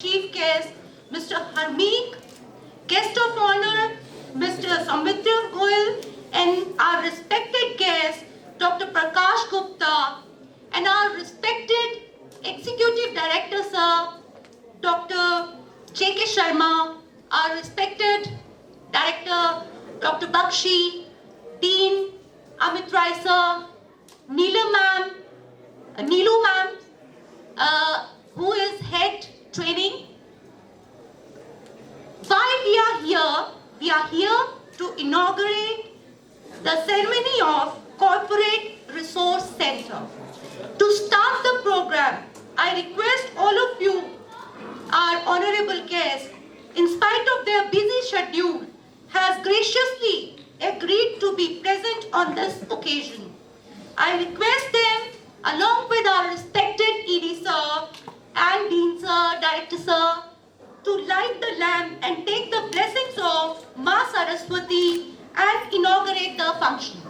Chief Guest, Mr. Harmeek, Guest of Honor, Mr. Soumitra Goyal, and our respected guest, Dr. Prakash Gupta, and our respected Executive Director, Sir, Dr. J.K. Sharma, our respected Director, Dr. Bakshi, Dean Amit Rai, Sir, Neelu ma'am, who is head training. Why we are here to inaugurate the ceremony of Corporate Resource Center. To start the program, I request all of you, our honorable guests, in spite of their busy schedule, has graciously agreed to be present on this occasion. I request them, along with our respected ED Sir and Dean Sir, Director Sir, to light the lamp and take the blessings of Ma Saraswati and inaugurate the function.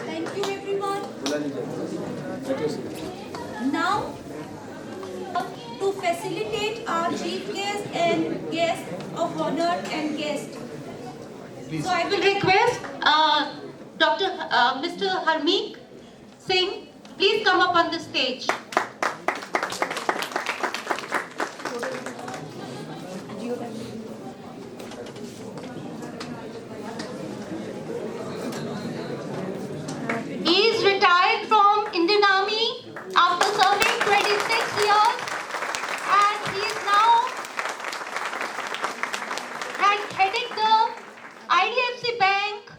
Thank you, everyone. Now, to facilitate our chief guest and guest of honor and guest. So I will request Mr. Harmeek Singh, please come up on the stage. He is retired from Indian Army after serving 26 years, and he is now heading the IDFC Bank.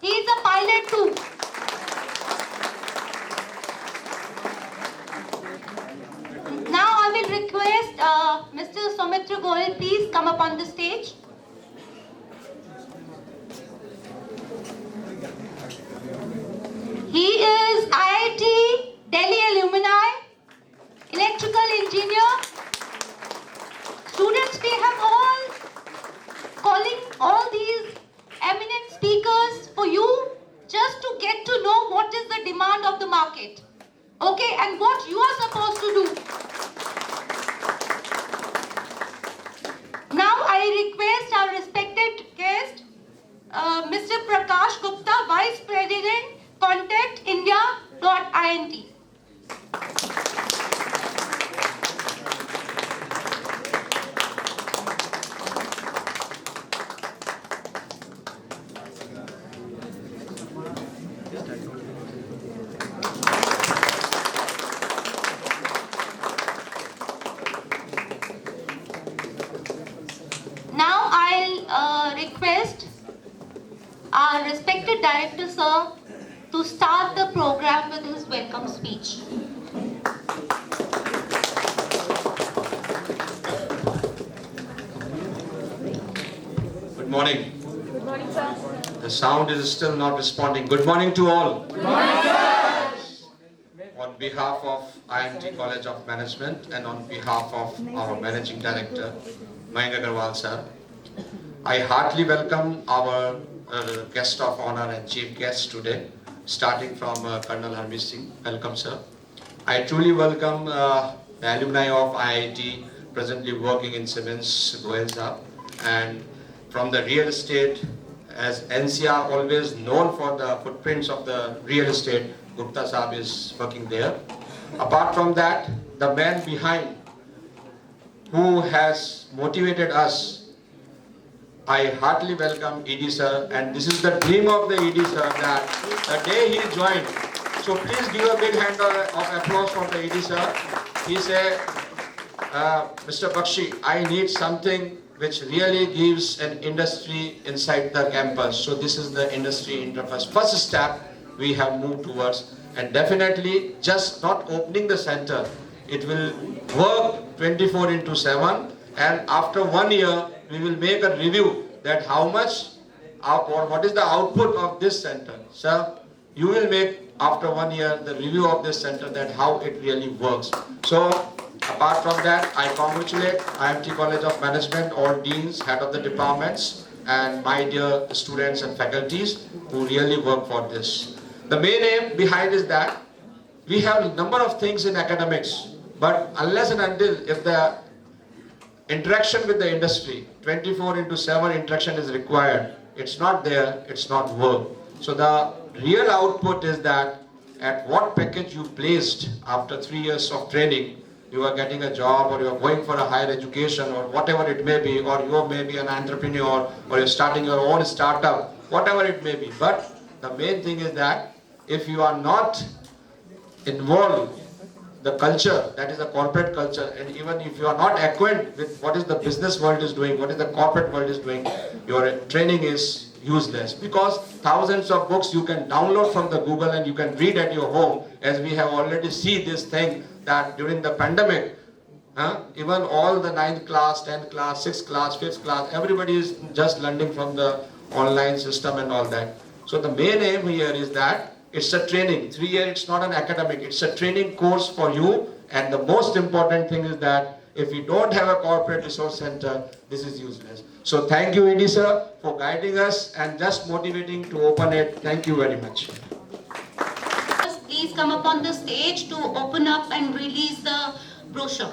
He is a pilot too. Now I will request Mr. Soumitra Goyal, please come up on the stage. He is IIT Delhi alumni, electrical engineer. Students, we have all calling all these eminent speakers for you just to get to know what is the demand of the market. Okay, and what you are supposed to do. Now I request our respected guest, Mr. Prakash Gupta, Vice President, contactindia.int. Now I'll request our respected Director Sir to start the program with his welcome speech. Good morning. Good morning, sir. The sound is still not responding. Good morning to all. Good morning, sir. On behalf of IIMT College of Management and on behalf of our Managing Director, Mayank Agarwal sir, I heartily welcome our guest of honor and chief guest today, starting from Colonel Harmeek Singh. Welcome, sir. I truly welcome the alumni of IIT presently working in Siemens, Goyal sir, and from the real estate, as NCR always known for the footprints of the real estate, Gupta Saab is working there. Apart from that, the man behind who has motivated us, I heartily welcome ED sir, and this is the dream of the ED sir that the day he joined. So please give a big hand of applause for the ED sir. He said, Mr. Bakshi, I need something which really gives an industry inside the campus. So this is the industry interface. First step we have moved towards, and definitely just not opening the center. It will work 24/7, and after 1 year, we will make a review that how much or what is the output of this center. Sir, you will make after 1 year the review of this center that how it really works. So apart from that, I congratulate IIMT College of Management, all deans, head of the departments, and my dear students and faculties who really work for this. The main aim behind is that we have a number of things in academics, but unless and until if the interaction with the industry, 24/7 interaction is required, it's not there, it's not work. So the real output is that at what package you placed after 3 years of training, you are getting a job or you are going for a higher education or whatever it may be, or you may be an entrepreneur or you're starting your own startup, whatever it may be. But the main thing is that if you are not involved the culture, that is the corporate culture, and even if you are not acquainted with what is the business world is doing, what is the corporate world is doing, your training is useless, because thousands of books you can download from the Google and you can read at your home, as we have already seen this thing that during the pandemic, even all the 9th class, 10th class, 6th class, 5th class, everybody is just learning from the online system and all that. So the main aim here is that it's a training. 3 years, it's not an academic, it's a training course for you. And the most important thing is that if you don't have a corporate resource center, this is useless. So thank you, ED sir, for guiding us and just motivating to open it. Thank you very much. Please come up on the stage to open up and release the brochure.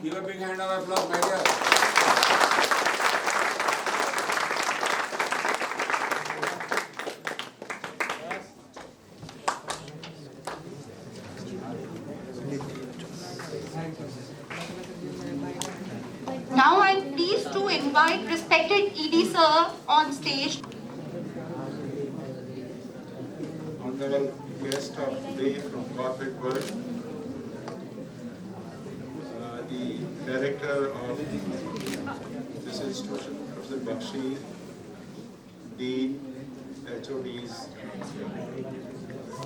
Give a big hand of applause, my dear. Now I'm pleased to invite respected ED sir on stage. Honorable guest of today from corporate world, the director of this institution, Professor Bakshi, Dean, HODs,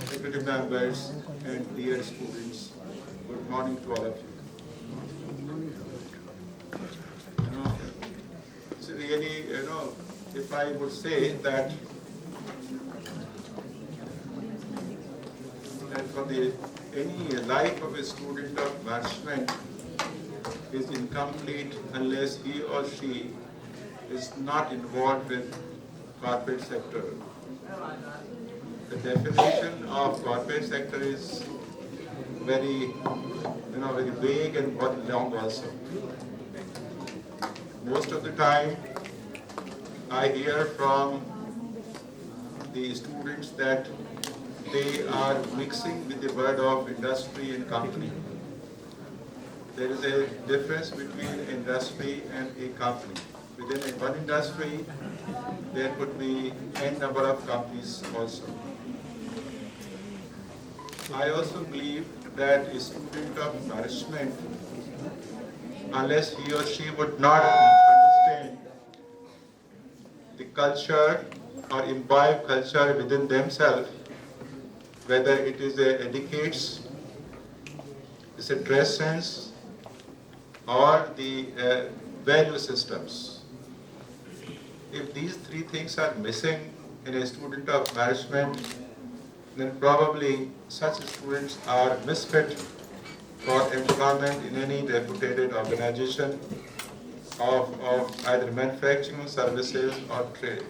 executive members, and dear students. Good morning to all of you. It's really, if I would say that for any life of a student of management is incomplete unless he or she is not involved with corporate sector. The definition of corporate sector is very, very vague and very long also. Most of the time, I hear from the students that they are mixing with the word of industry and company. There is a difference between industry and a company. Within one industry, there could be n number of companies also. I also believe that a student of management, unless he or she would not understand the culture or imbibe culture within themselves, whether it is a etiquettes, it's a dress sense, or the value systems. If these three things are missing in a student of management, then probably such students are misfit for employment in any reputed organization of either manufacturing services or trade.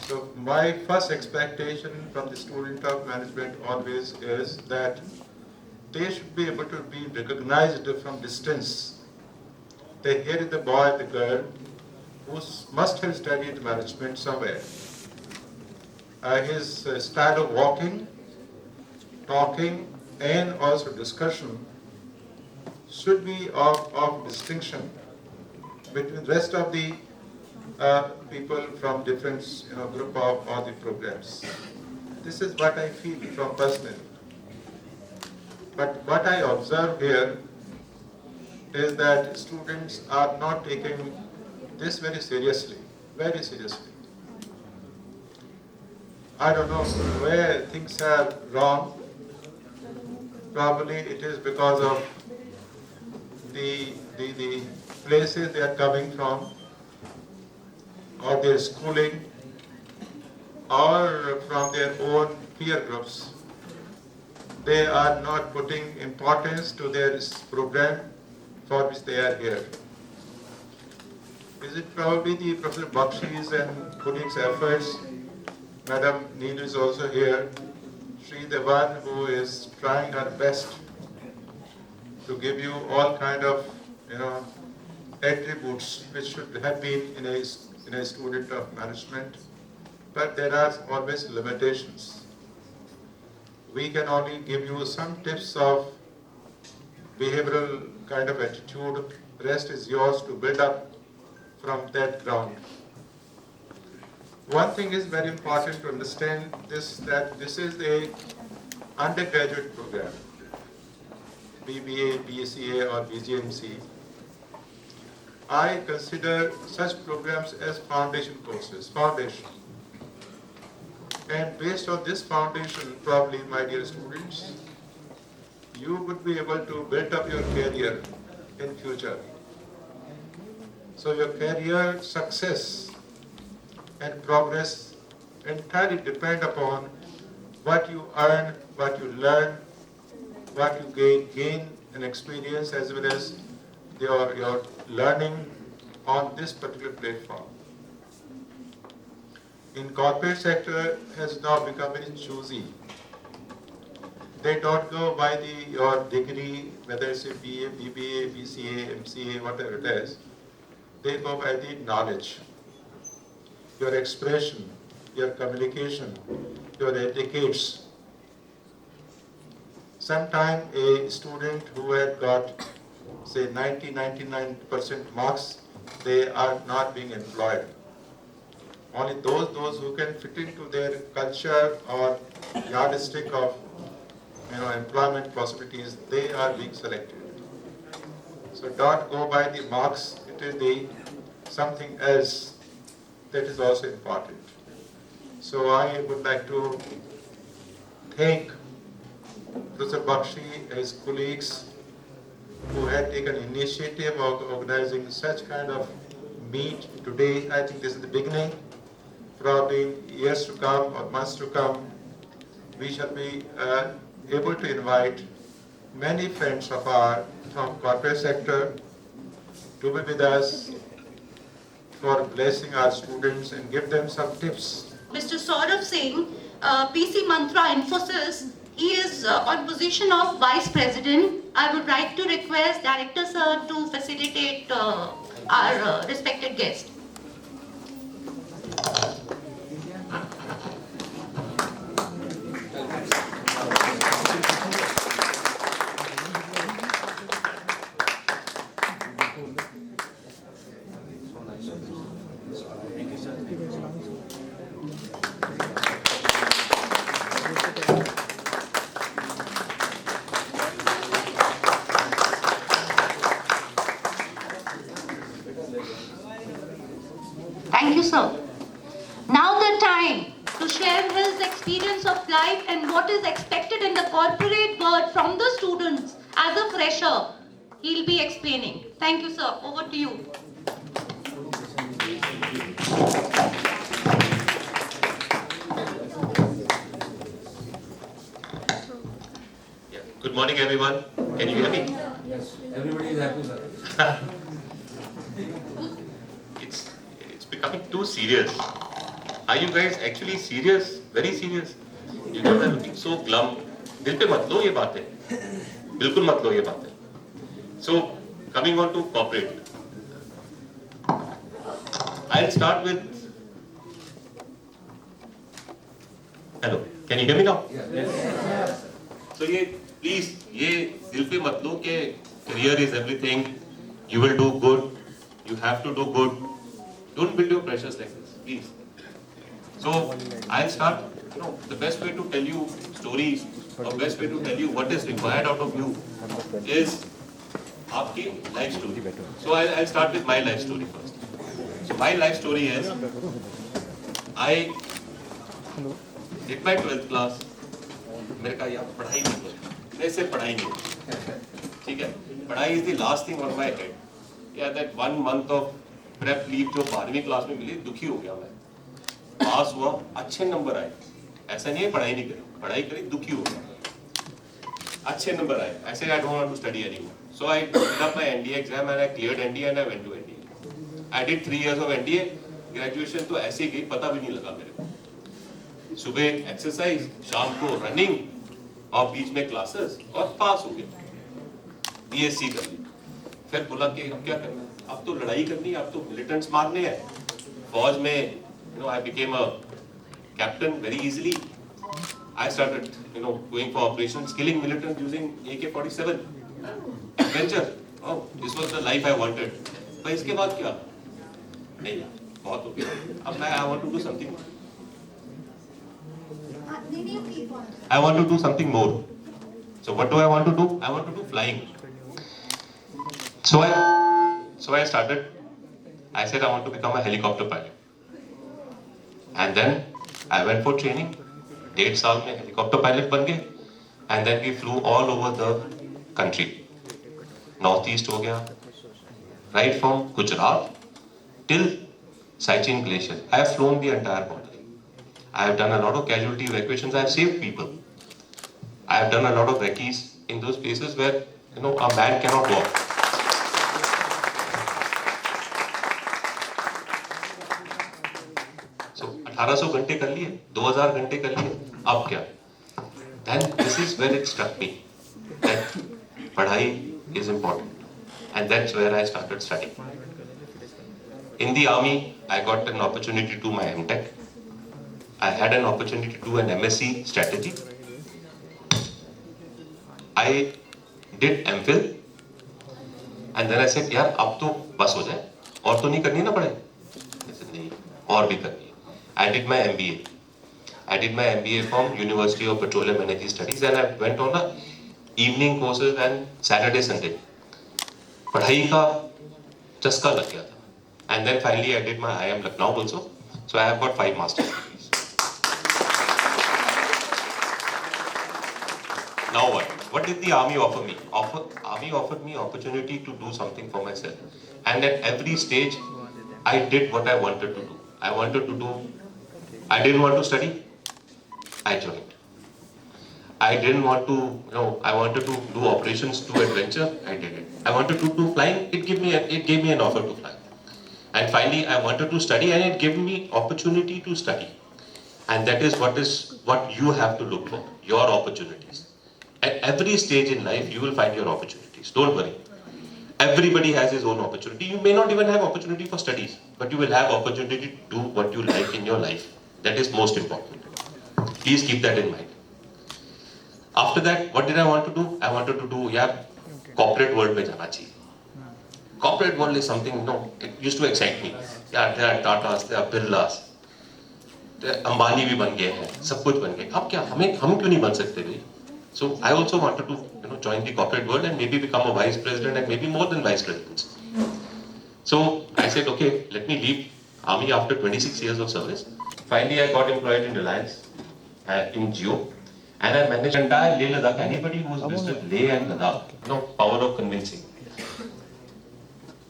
So my first expectation from the student of management always is that they should be able to be recognized from distance. That here is the boy, the girl, who must have studied management somewhere. His style of walking, talking, and also discussion should be of distinction between the rest of the people from different group of all the programs. This is what I feel from personally. But what I observe here is that students are not taking this very seriously, very seriously. I don't know where things are wrong. Probably it is because of the places they are coming from, or their schooling, or from their own peer groups. They are not putting importance to their program for which they are here. Is it probably the Professor Bakshi's and colleagues' efforts? Madam Neil is also here. She is the one who is trying her best to give you all kind of, attributes which should have been in a student of management. But there are always limitations. We can only give you some tips of behavioral kind of attitude. Rest is yours to build up from that ground. One thing is very important to understand this, that this is a undergraduate program, BBA, BCA or BGMC. I consider such programs as foundation courses, foundation. And based on this foundation, probably, my dear students, you would be able to build up your career in future. So your career success and progress entirely depend upon what you earn, what you learn, what you gain an experience, as well as your learning on this particular platform. In corporate sector has now become very choosy. They don't go by your degree, whether it's a BA, BBA, BCA, MCA, whatever it is. They go by the knowledge, your expression, your communication, your etiquettes. Sometimes a student who had got, say, 99% marks, they are not being employed. Only those who can fit into their culture or yardstick of employment possibilities, they are being selected. So don't go by the marks, it is something else that is also important. So I would like to thank Professor Bakshi, his colleagues, who had taken initiative of organizing such kind of meet today. I think this is the beginning. Probably in years to come or months to come, we shall be able to invite many friends of ours from corporate sector to be with us for blessing our students and give them some tips. Mr. Saurav Singh, PC Mantra Infosys, he is on position of Vice President. I would like to request Director Sir to facilitate our respected guest. Thank you, sir. Now the time to share his experience of life and what is expected in the corporate world from the students as a fresher. He'll be explaining. Thank you, sir. Over to you. Good morning, everyone. Can you hear me? Yes, everybody is happy, sir. It's becoming too serious. Are you guys actually serious? Very serious? You guys are looking so glum. दिल पे मत लो ये बातें. बिल्कुल मत लो ये बातें. So, coming on to corporate. I'll start with. Hello. Can you hear me now? Yes. So please ये दिल पे मत लो कि career is everything. You will do good. You have to do good. Don't build your pressures like this, please. So I'll start. The best way to tell you stories or best way to tell you what is required out of you is आपकी life story. So I'll start with my life story first. So my life story is I did my 12th class. मेरे कहा यार पढ़ाई नहीं करो, मैं सिर्फ पढ़ाई नहीं करूँ, ठीक है? पढ़ाई is the last thing on my head. Yeah, that 1 month of prep leave जो 12वीं क्लास में मिली, दुखी हो गया मैं. पास हुआ, अच्छे नंबर आए. ऐसा नहीं है पढ़ाई नहीं करी, पढ़ाई करी, दुखी हो गया. अच्छे नंबर आए. I said I don't want to study anymore. So I did up my NDA exam and I cleared NDA and I went to NDA. I did 3 years of NDA. Graduation तो ऐसे ही गई, पता भी नहीं लगा मेरे को. सुबह एक्सरसाइज, शाम को रनिंग और बीच में क्लासेस और पास हो गया. BSc कर ली. फिर बोला कि अब क्या करना है? अब तो लड़ाई करनी है, अब तो मिलिटेंट्स मारने हैं. फौज में I became a captain very easily. I started going for operations, killing militants using AK-47. Adventure. Oh, this was the life I wanted. पर इसके बाद क्या? नहीं यार, बहुत हो गया. अब मैं I want to do something. I want to do something more. So what do I want to do? I want to do flying. So I started. I said I want to become a helicopter pilot. And then I went for training. 1.5 साल में helicopter pilot बन गए. And then we flew all over the country. Northeast हो गया. Right from Gujarat till Siachen Glacier. I have flown the entire border. I have done a lot of casualty evacuations. I have saved people. I have done a lot of recce's in those places where a man cannot walk. So 1800 घंटे कर लिए, 2000 घंटे कर लिए. अब क्या? Then this is where it struck me that पढ़ाई is important, and that's where I started studying. In the army, I got an opportunity to do my MTech. I had an opportunity to do an MSc strategy. I did MPhil, and then I said, यार अब तो बस हो जाए, और तो नहीं करनी ना पढ़ाई. I said नहीं, और भी करनी है. I did my MBA. I did my MBA from University of Petroleum Energy Studies, and I went on a evening courses and Saturday, Sunday. पढ़ाई का चस्का लग गया था. And then finally I did my IIM Lucknow also. So I have got 5 master's degrees. Now what? What did the army offer me? Army offered me opportunity to do something for myself. And at every stage, I did what I wanted to do. I didn't want to study. I joined. I didn't want to, I wanted to do operations, do adventure. I did it. I wanted to do flying. It gave me an offer to fly. And finally, I wanted to study, and it gave me opportunity to study. And that is what you have to look for, your opportunities. At every stage in life, you will find your opportunities. Don't worry. Everybody has his own opportunity. You may not even have opportunity for studies, but you will have opportunity to do what you like in your life. That is most important. Please keep that in mind. After that, what did I want to do? I wanted to do, corporate world में जाना चाहिए. Corporate world is something, it used to excite me. Yeah, there are Tatas, there are Birlas. Ambani भी बन गए हैं, सब कुछ बन गए. अब क्या हम क्यों नहीं बन सकते भाई? So I also wanted to join the corporate world and maybe become a vice president and maybe more than vice presidents. So I said, okay, let me leave army after 26 years of service. Finally, I got employed in Reliance, in Jio, and I managed entire Leh Ladakh. Anybody who has visited Leh and Ladakh, power of convincing.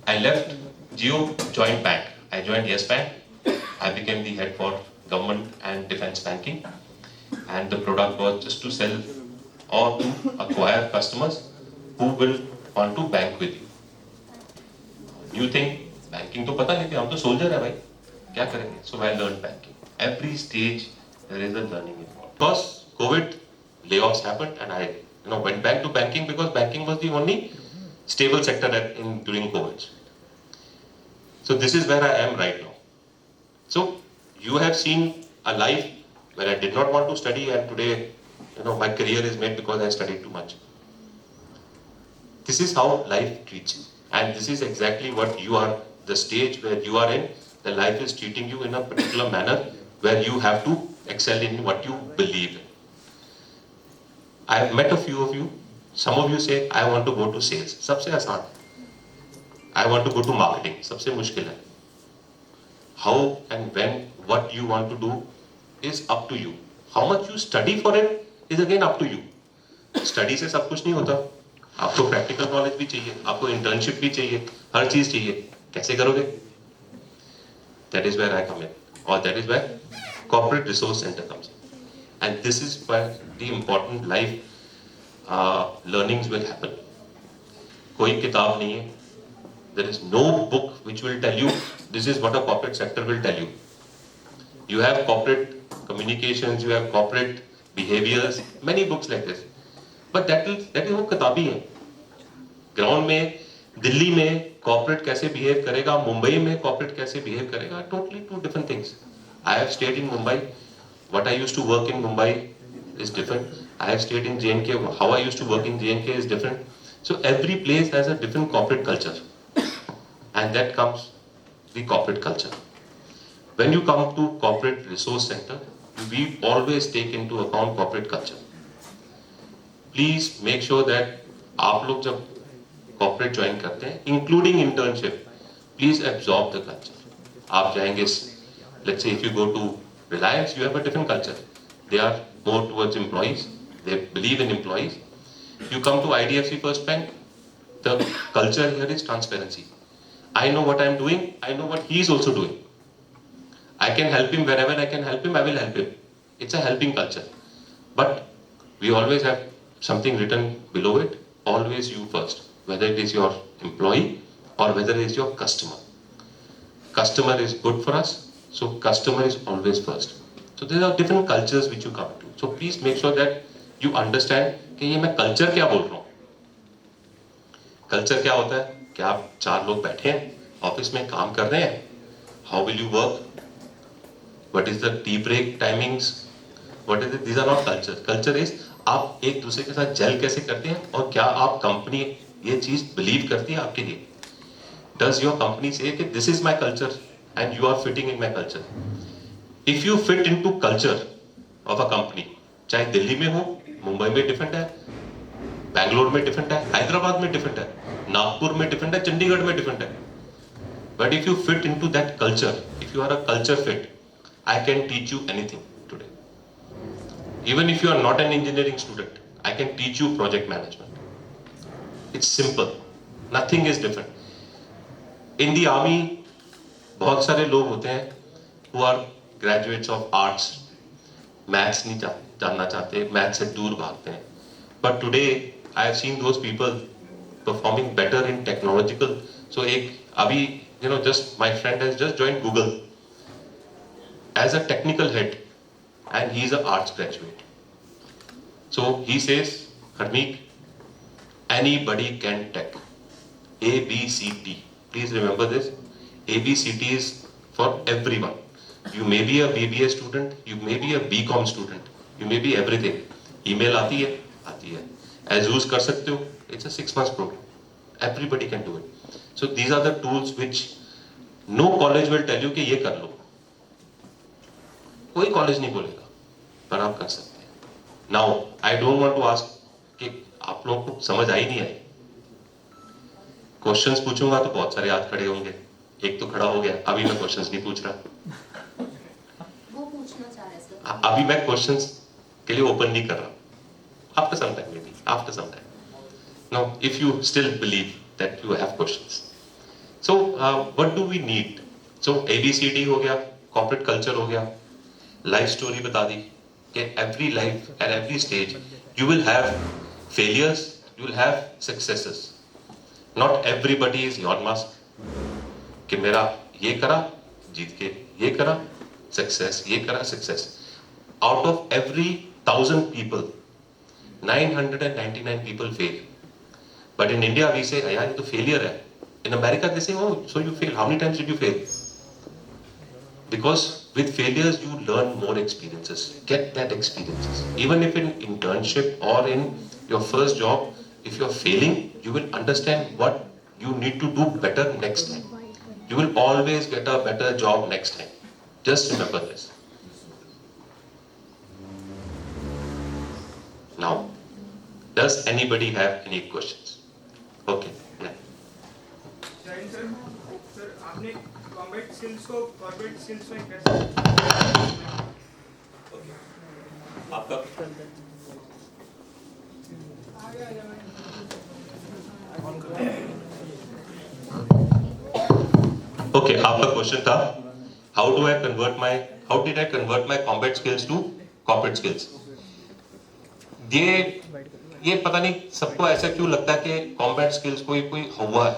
I left Jio, joined bank. I joined Yes Bank. I became the head for government and defense banking, and the product was just to sell or to acquire customers who will want to bank with you. New thing, banking तो पता नहीं थी, हम तो soldier है भाई, क्या करेंगे? So I learned banking. Every stage there is a learning involved. Because COVID layoffs happened, and I went back to banking because banking was the only stable sector during COVID. So this is where I am right now. So you have seen a life where I did not want to study, and today, my career is made because I studied too much. This is how life treats you, and this is exactly what you are. The stage where you are in, the life is treating you in a particular manner where you have to excel in what you believe in. I have met a few of you. Some of you say, I want to go to sales. सबसे आसान है. I want to go to marketing. सबसे मुश्किल है. How and when, what you want to do is up to you. How much you study for it is again up to you. Study से सब कुछ नहीं होता. आपको practical knowledge भी चाहिए, आपको internship भी चाहिए, हर चीज चाहिए. कैसे करोगे? That is where I come in, or that is where corporate resource center comes in. And this is where the important life learnings will happen. कोई किताब नहीं है. There is no book which will tell you this is what a corporate sector will tell you. You have corporate communications, you have corporate behaviors, many books like this. But that is वो किताबी है. Ground में, दिल्ली में corporate कैसे behave करेगा, मुंबई में corporate कैसे behave करेगा, totally two different things. I have stayed in Mumbai. What I used to work in Mumbai is different. I have stayed in J&K. How I used to work in J&K is different. So every place has a different corporate culture. And that comes the corporate culture. When you come to corporate resource center, we always take into account corporate culture. Please make sure that आप लोग जब corporate join करते हैं, including internship, please absorb the culture. आप जाएंगे, let's say if you go to Reliance, you have a different culture. They are more towards employees. They believe in employees. You come to IDFC First Bank, the culture here is transparency. I know what I am doing. I know what he is also doing. I can help him wherever I can help him. I will help him. It's a helping culture. But we always have something written below it. Always you first. Whether it is your employee or whether it is your customer. Customer is good for us. So customer is always first. So there are different cultures which you come to. So please make sure that you understand कि ये मैं culture क्या बोल रहा हूँ. Culture क्या होता है कि आप 4 लोग बैठे हैं, ऑफिस में काम कर रहे हैं. How will you work? What is the tea break timings? What is it? These are not culture. Culture is आप एक दूसरे के साथ जेल कैसे करते हैं और क्या आप कंपनी ये चीज बिलीव करती है आपके लिए. Does your company say कि this is my culture and you are fitting in my culture? If you fit into culture of a company, चाहे दिल्ली में हो, मुंबई में डिफरेंट है, बैंगलोर में डिफरेंट है, हैदराबाद में डिफरेंट है, नागपुर में डिफरेंट है, चंडीगढ़ में डिफरेंट है. But if you fit into that culture, if you are a culture fit, I can teach you anything today. Even if you are not an engineering student, I can teach you project management. It's simple. Nothing is different. In the army, बहुत सारे लोग होते हैं who are graduates of arts. Maths नहीं जानना चाहते, maths से दूर भागते हैं. But today, I have seen those people performing better in technological. So एक अभी, just my friend has just joined Google as a technical head, and he is an arts graduate. So he says, Harmeek, anybody can tech. A, B, C, T. Please remember this. A, B, C, T is for everyone. You may be a BBA student, you may be a BCom student, you may be everything. Email आती है, आती है. Azure कर सकते हो. It's a 6 months program. Everybody can do it. So these are the tools which no college will tell you कि ये कर लो. कोई college नहीं बोलेगा, पर आप कर सकते हैं. Now I don't want to ask कि आप लोगों को समझ आई नहीं आई. क्वेश्चंस पूछूंगा तो बहुत सारे हाथ खड़े होंगे. एक तो खड़ा हो गया. अभी मैं क्वेश्चंस नहीं पूछ रहा. वो पूछना चाह रहे सर. अभी मैं क्वेश्चंस के लिए ओपन नहीं कर रहा. After some time maybe. After some time. Now, if you still believe that you have questions. So, what do we need? So, ABCD हो गया, corporate culture हो गया, life story बता दी कि every life at every stage you will have failures, you will have successes. Not everybody is Elon Musk. कि मेरा ये करा, जीत के ये करा, success, ये करा, success. Out of every 1,000 people, 999 people fail. But in India we say, यार ये तो failure है. In America they say, oh, so you fail. How many times did you fail? Because with failures you learn more experiences. Get that experiences. Even if in internship or in your first job, if you are failing, you will understand what you need to do better next time. You will always get a better job next time. Just remember this. Now, Does anybody have any questions? Okay, yeah. Jain sir sir आपने combat skills को corporate skills में कैसे आपका okay, आपका question था how did I convert my combat skills to corporate skills. ये पता नहीं सबको ऐसा क्यों लगता है कि कॉम्बैट स्किल्स कोई हुआ है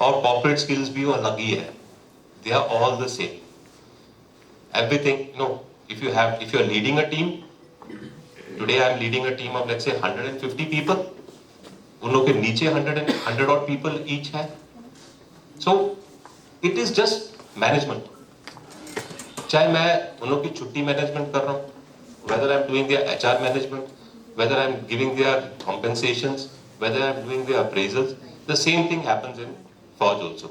और कॉर्पोरेट स्किल्स भी वो अलग ही है। They are all the same, everything. No, if you are leading a team, today I am leading a team of let's say 150 people. उन लोगों के नीचे 100 odd people each है. So it is just management. चाहे मैं उन लोगों की छुट्टी मैनेजमेंट कर रहा हूँ, whether I am doing their HR management, whether I am giving their compensations, whether I am doing their appraisals, the same thing happens in Forge also.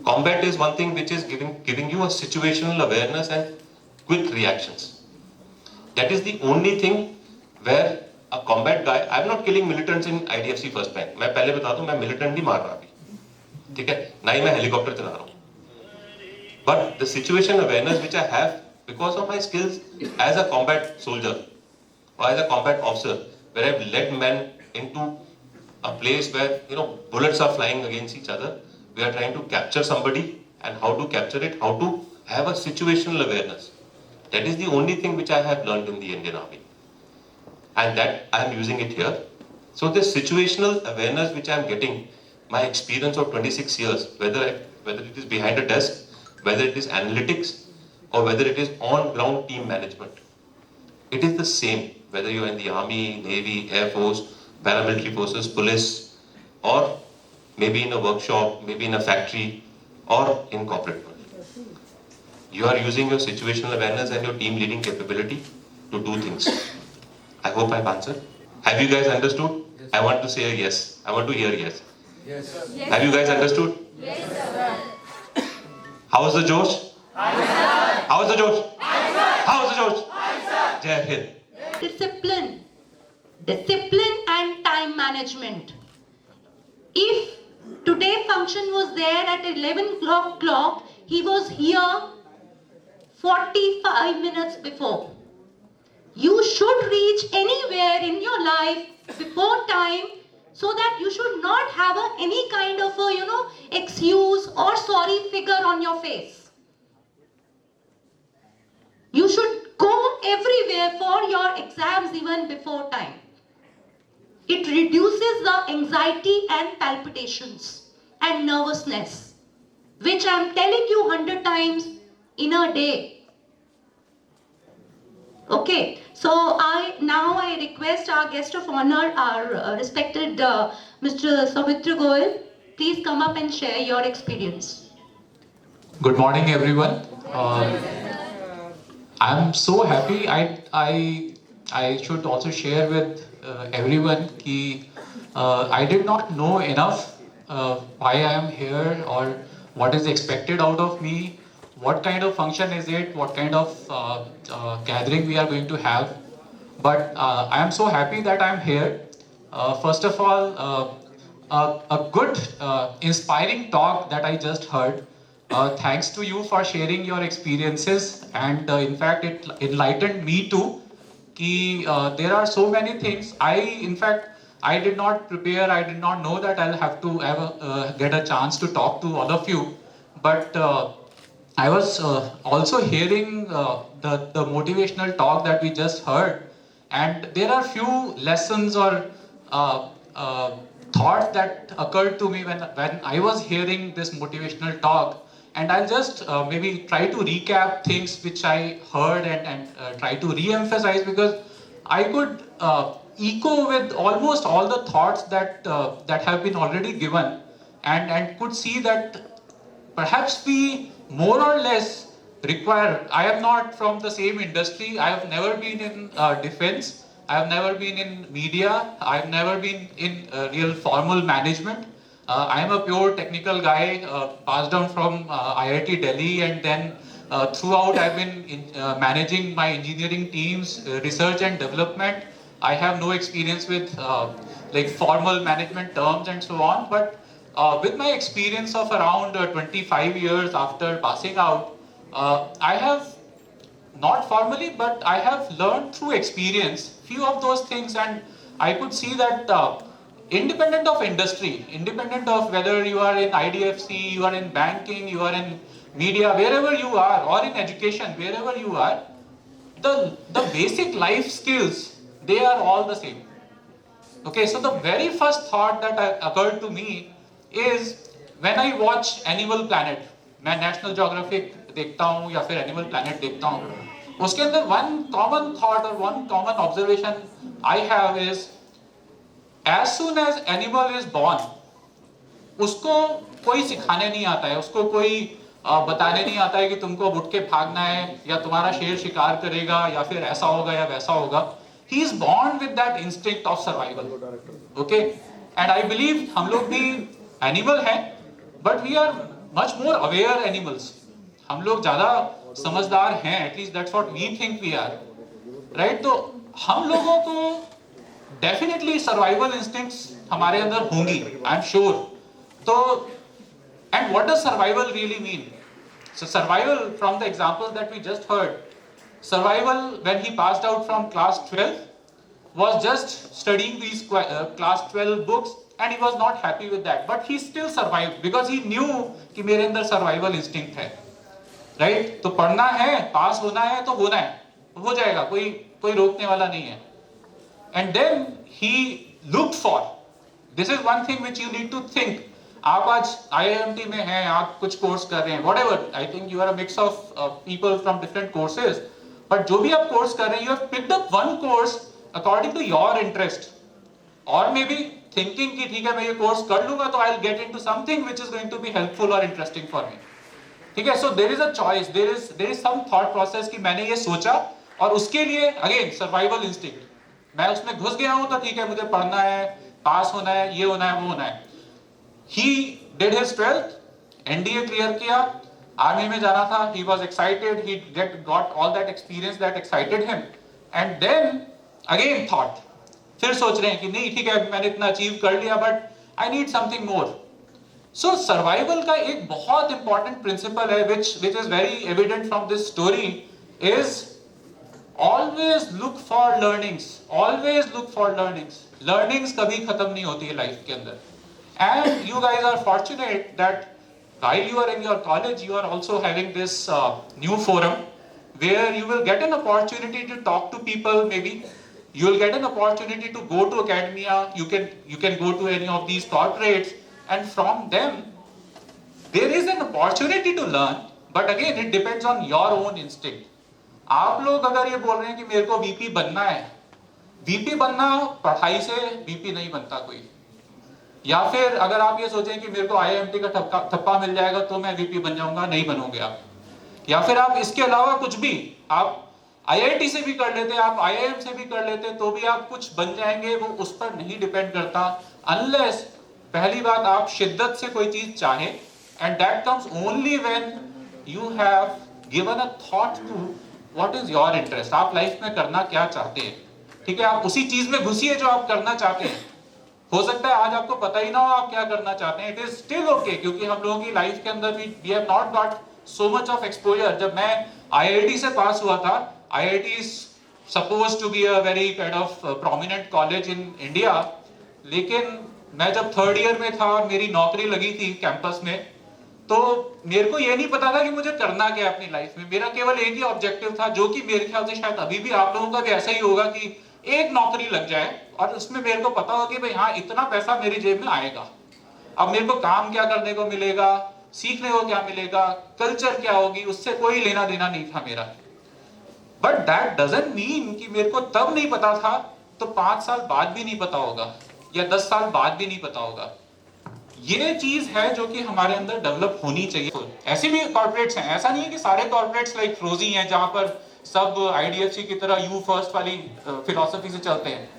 Combat is one thing which is giving you a situational awareness and quick reactions. That is the only thing where a combat guy, I am not killing militants in IDFC First Bank. मैं पहले बता दूं, मैं militant नहीं मार रहा अभी, ठीक है? ना ही मैं हेलीकॉप्टर चला रहा हूँ. But the situation awareness which I have because of my skills as a combat soldier or as a combat officer, where I've led men into a place where bullets are flying against each other. We are trying to capture somebody, and how to capture it, how to have a situational awareness. That is the only thing which I have learned in the Indian Army, and that I am using it here. So this situational awareness which I am getting, my experience of 26 years, whether it is behind a desk, whether it is analytics, or whether it is on-ground team management, it is the same. Whether you are in the Army, Navy, Air Force, paramilitary forces, police, or maybe in a workshop, maybe in a factory, or in corporate world. You are using your situational awareness and your team leading capability to do things. I hope I've answered. Have you guys understood? Yes. I want to say a yes. I want to hear yes. Yes. Have you guys understood? Yes, sir. How's the Josh? How's the Josh? How's the Josh? Jai Hind. Discipline and time management. If today function was there at 11 o'clock, he was here 45 minutes before. You should reach anywhere in your life before time, so that you should not have any kind of excuse or sorry figure on your face. You should go everywhere for your exams even before time. It reduces the anxiety and palpitations and nervousness, which I am telling you 100 times in a day. Okay, so I request our guest of honor, our respected Mr. Soumitra Goyal, please come up and share your experience. Good morning, everyone. I'm so happy. I should also share with everyone that I did not know enough why I am here or what is expected out of me, what kind of function is it, what kind of gathering we are going to have. But I am so happy that I am here. First of all, a good, inspiring talk that I just heard. Thanks to you for sharing your experiences, and in fact it enlightened me too. There are so many things. I did not prepare. I did not know that I'll have to get a chance to talk to all of you. But I was also hearing the motivational talk that we just heard, and there are few lessons or thoughts that occurred to me when I was hearing this motivational talk. And I'll just maybe try to recap things which I heard and try to re-emphasize, because I could echo with almost all the thoughts that have been already given, and could see that perhaps we more or less require. I am not from the same industry. I have never been in defense. I have never been in media. I have never been in real formal management. I am a pure technical guy, passed down from IIT Delhi, and then throughout I've been managing my engineering teams, research and development. I have no experience with like formal management terms and so on, but with my experience of around 25 years after passing out, I have not formally, but I have learned through experience few of those things, and I could see that independent of industry, independent of whether you are in IDFC, you are in banking, you are in media, wherever you are, or in education, wherever you are, the basic life skills, they are all the same. Okay, so the very first thought that occurred to me is when I watch Animal Planet, मैं National Geographic देखता हूँ या फिर Animal Planet देखता हूँ, उसके अंदर one common thought or one common observation I have is, as soon as animal is born, उसको कोई सिखाने नहीं आता है, उसको कोई बताने नहीं आता है कि तुमको उठ के भागना है या तुम्हारा शेर शिकार करेगा या फिर ऐसा होगा या वैसा होगा. He is born with that instinct of survival. Okay, and I believe हम लोग भी animal हैं, but we are much more aware animals. हम लोग ज़्यादा समझदार हैं, at least that's what we think we are, right? तो हम लोगों को definitely survival instincts हमारे अंदर होंगी, I'm sure. तो and what does survival really mean? So survival, from the examples that we just heard, survival when he passed out from class 12 was just studying these class 12 books, and he was not happy with that, but he still survived because he knew कि मेरे अंदर survival instinct है, right? तो पढ़ना है, पास होना है तो होना है, हो जाएगा, कोई रोकने वाला नहीं है. And then he looked for, this is one thing which you need to think. आप आज IIMT में हैं, आप कुछ कोर्स कर रहे हैं, whatever, I think you are a mix of people from different courses, but जो भी आप कोर्स कर रहे हैं, you have picked up one course according to your interest, or maybe thinking कि ठीक है मैं ये कोर्स कर लूँगा तो I'll get into something which is going to be helpful or interesting for me. ठीक है, so there is a choice, there is some thought process कि मैंने ये सोचा और उसके लिए again survival instinct, मैं उसमें घुस गया हूँ तो ठीक है मुझे पढ़ना है, पास होना है, ये होना है, वो होना है. He did his 12th, NDA clear किया, आर्मी में जाना था, he was excited, he got all that experience that excited him, and then again thought, फिर सोच रहे हैं कि नहीं ठीक है मैंने इतना अचीव कर लिया but I need something more. So survival का एक बहुत important principle है which is very evident from this story is always look for learnings, always look for learnings. Learnings कभी खत्म नहीं होती है लाइफ के अंदर. And you guys are fortunate that while you are in your college, you are also having this new forum where you will get an opportunity to talk to people. Maybe you will get an opportunity to go to academia. You can go to any of these corporates, and from them there is an opportunity to learn. But again, it depends on your own instinct. आप लोग अगर ये बोल रहे हैं कि मेरे को VP बनना है, VP बनना पढ़ाई से VP नहीं बनता कोई. या फिर अगर आप ये सोचें कि मेरे को IIMT का ठप्पा मिल जाएगा तो मैं VP बन जाऊंगा, नहीं बनोगे आप. या फिर आप इसके अलावा कुछ भी, आप IIT से भी कर लेते, आप IIM से भी कर लेते तो भी आप कुछ बन जाएंगे, वो उस पर नहीं डिपेंड करता. अनलेस पहली बात आप शिद्दत से कोई चीज चाहें, and that comes only when you have given a thought to what is your interest. आप लाइफ में करना क्या चाहते हैं, ठीक है, आप उसी चीज में घुसिए जो आप करना चाहते हैं. हो सकता है आज आपको पता ही ना हो आप क्या करना चाहते हैं, इट इज स्टिल ओके, क्योंकि हम लोगों की लाइफ के अंदर we have not got so much of exposure. जब मैं IIT से पास हुआ था, IIT is supposed to be a very kind of prominent college in India, लेकिन मैं जब थर्ड ईयर में था और मेरी नौकरी लगी थी कैंपस में, तो मेरे को ये नहीं पता था कि मुझे करना क्या है अपनी लाइफ में. मेरा केवल एक ही ऑब्जेक्टिव था, जो कि मेरे ख्याल से शायद अभी भी आप लोगों का भी ऐसा ही होगा, कि एक नौकरी लग जाए और उसमें मेरे को पता हो कि भाई हाँ इतना पैसा मेरी जेब में आएगा. अब मेरे को काम क्या करने को मिलेगा, सीखने को क्या मिलेगा, कल्चर क्या होगी, उससे कोई लेना देना नहीं था मेरा. बट दैट डजंट मीन कि मेरे को तब नहीं पता था तो 5 साल बाद भी नहीं पता होगा या 10 साल बाद भी नहीं पता होगा. ये चीज है जो कि हमारे अंदर डेवलप होनी चाहिए. ऐसे भी कॉर्पोरेट्स हैं, ऐसा नहीं है कि सारे कॉर्पोरेट्स लाइक फ्रोजी हैं जहां पर सब IDFC की तरह यू फर्स्ट वाली फिलॉसफी से चलते हैं.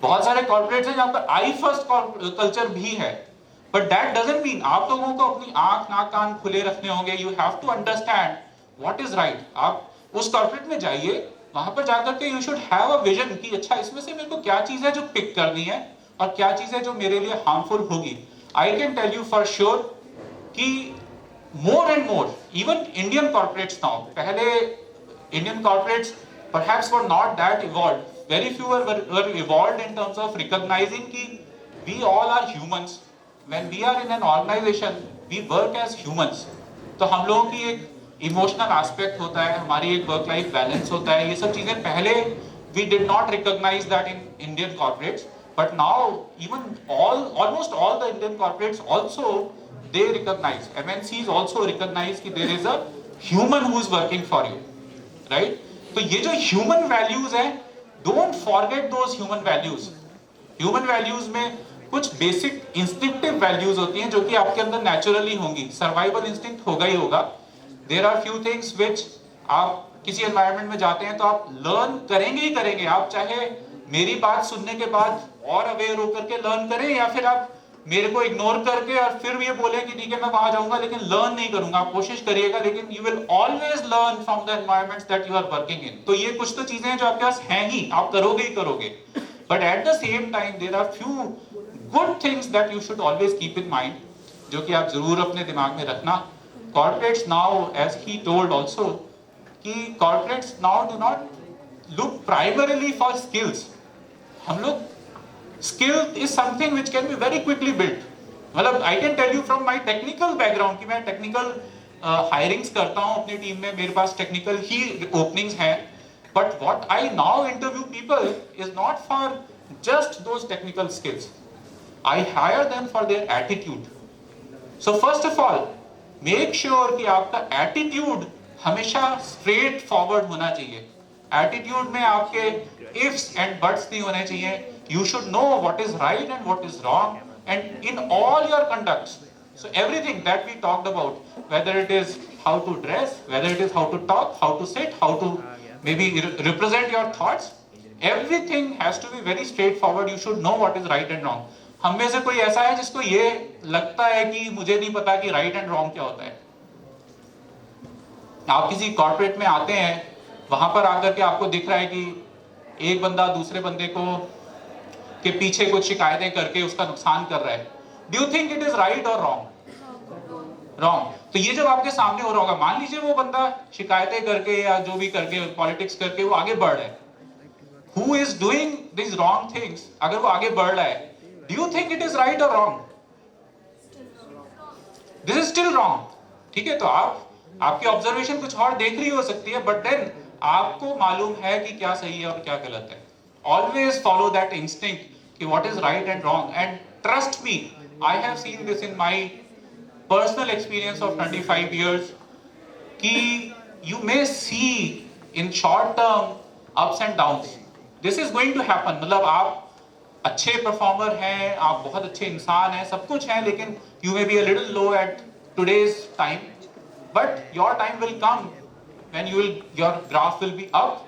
बहुत सारे कॉर्पोरेट्स हैं जहां पर आई फर्स्ट कल्चर भी है. बट दैट डजंट मीन आप लोगों को अपनी आंख नाक कान खुले रखने होंगे. You have to understand what is right. आप उस कॉर्पोरेट में जाइए, वहां पर जाकर के you should have a vision कि अच्छा इसमें से मेरे को क्या चीज है जो पिक करनी है और क्या चीज है जो मेरे लिए हार्मफुल होगी. I can tell you for sure कि more and more, even Indian corporates now, पहले Indian corporates perhaps were not that evolved. Very few were evolved in terms of recognizing कि we all are humans. When we are in an organization, we work as humans. तो हम लोगों की एक emotional aspect होता है, हमारी एक वर्क लाइफ बैलेंस होता है, ये सब चीजें पहले we did not recognize that in Indian corporates, but now even almost all the Indian corporates also they recognize, MNCs also recognize कि there is a human who is working for you, right? तो ये जो human values हैं, don't forget those human values. Human values में कुछ basic instinctive values होती हैं जो कि आपके अंदर naturally होंगी. Survival instinct होगा ही होगा. There are few things which आप किसी environment में जाते हैं तो आप learn करेंगे ही करेंगे. आप चाहे मेरी बात सुनने के बाद और aware होकर के learn करें या फिर आप मेरे को इग्नोर करके और फिर ये बोले कि ठीक है मैं वहां जाऊंगा लेकिन लर्न नहीं करूंगा. आप कोशिश करिएगा लेकिन you will always learn from the environments that you are working in. तो ये कुछ तो चीजें हैं जो आपके पास हैं ही, आप करोगे ही करोगे. But at the same time there are few good things that you should always keep in mind, जो कि आप जरूर अपने दिमाग में रखना. Corporates now, as he told also, कि corporates now do not look primarily for skills. हम लोग skill is something which can be very quickly built. मतलब I can tell you from my technical background कि मैं technical hirings करता हूँ अपनी team में, मेरे पास technical ही openings हैं. But what I now interview people is not for just those technical skills. I hire them for their attitude. So first of all, make sure कि आपका attitude हमेशा straight forward होना चाहिए. Attitude में आपके ifs and buts नहीं होने चाहिए. You should know what is right and what is wrong, and in all your conducts. So everything that we talked about, whether it is how to dress, whether it is how to talk, how to sit, how to maybe represent your thoughts, everything has to be very straightforward. You should know what is right and wrong. हम में से कोई ऐसा है जिसको ये लगता है कि मुझे नहीं पता कि right and wrong क्या होता है? आप किसी कॉर्पोरेट में आते हैं, वहां पर आकर के आपको दिख रहा है कि एक बंदा दूसरे बंदे को के पीछे कुछ शिकायतें करके उसका नुकसान कर रहा है. Do you think it is right और रॉन्ग? रॉन्ग. तो ये जब आपके सामने हो रहा होगा, मान लीजिए वो बंदा शिकायतें करके या जो भी करके पॉलिटिक्स करके वो आगे बढ़ रहा है, who is doing this wrong things, अगर वो आगे बढ़ रहा है, do you think it is right और wrong? This is still wrong. ठीक है, तो आपकी ऑब्जर्वेशन कुछ और देख रही हो सकती है, बट देन आपको मालूम है कि क्या सही है और क्या गलत है. Always follow that instinct कि what is right and wrong, and trust me, I have seen this in my personal experience of 25 years कि you may see in short term ups and downs. This is going to happen. मतलब आप अच्छे performer हैं, आप बहुत अच्छे इंसान हैं, सब कुछ हैं, लेकिन you may be a little low at today's time, but your time will come when your graph will be up.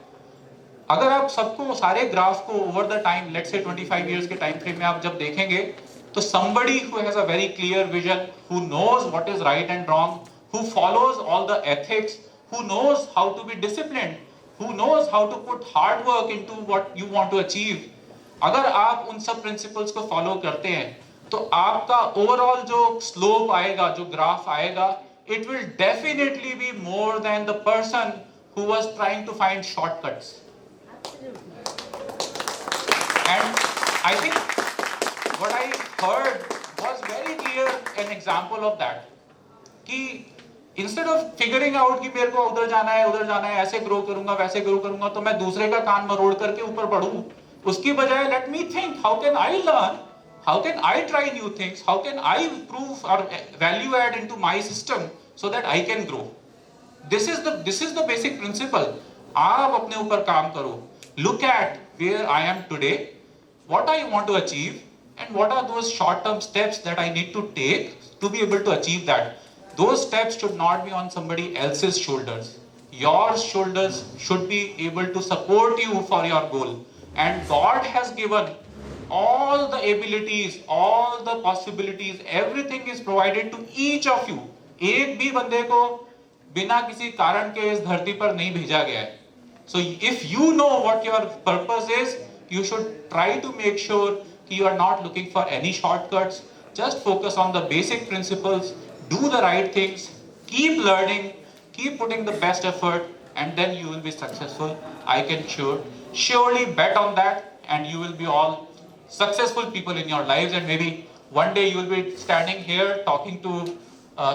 अगर आप सबको सारे ग्राफ को over the time, let's say 25 years के टाइम फ्रेम में आप जब देखेंगे, तो somebody who has a very clear vision, who knows what is right and wrong, who follows all the ethics, who knows how to be disciplined, who knows how to put hard work into what you want to achieve, अगर आप उन सब principles को follow करते हैं तो आपका overall जो स्लोप आएगा, जो ग्राफ आएगा, it will definitely be more than the person who was trying to find shortcuts. And I think what I heard was very clear an example of that. कि instead of figuring out कि मेरे को उधर जाना है, ऐसे grow करूंगा, वैसे ग्रो करूंगा, तो मैं दूसरे का कान मरोड़ करके ऊपर बढ़ूं, उसकी बजाय let me think how can I learn, how can I try new things, how can I improve or value add into my system so that I can grow. This is the basic principle. आप अपने ऊपर काम करो. Look at where I am today, what I want to achieve, and what are those short-term steps that I need to take to be able to achieve that. Those steps should not be on somebody else's shoulders. Your shoulders should be able to support you for your goal. And God has given all the abilities, all the possibilities, everything is provided to each of you. एक भी बंदे को बिना किसी कारण के इस धरती पर नहीं भेजा गया है. So if you know what your purpose is, you should try to make sure you are not looking for any shortcuts. Just focus on the basic principles, do the right things, keep learning, keep putting the best effort, and then you will be successful. I can surely bet on that, and you will be all successful people in your lives, and maybe one day you will be standing here talking to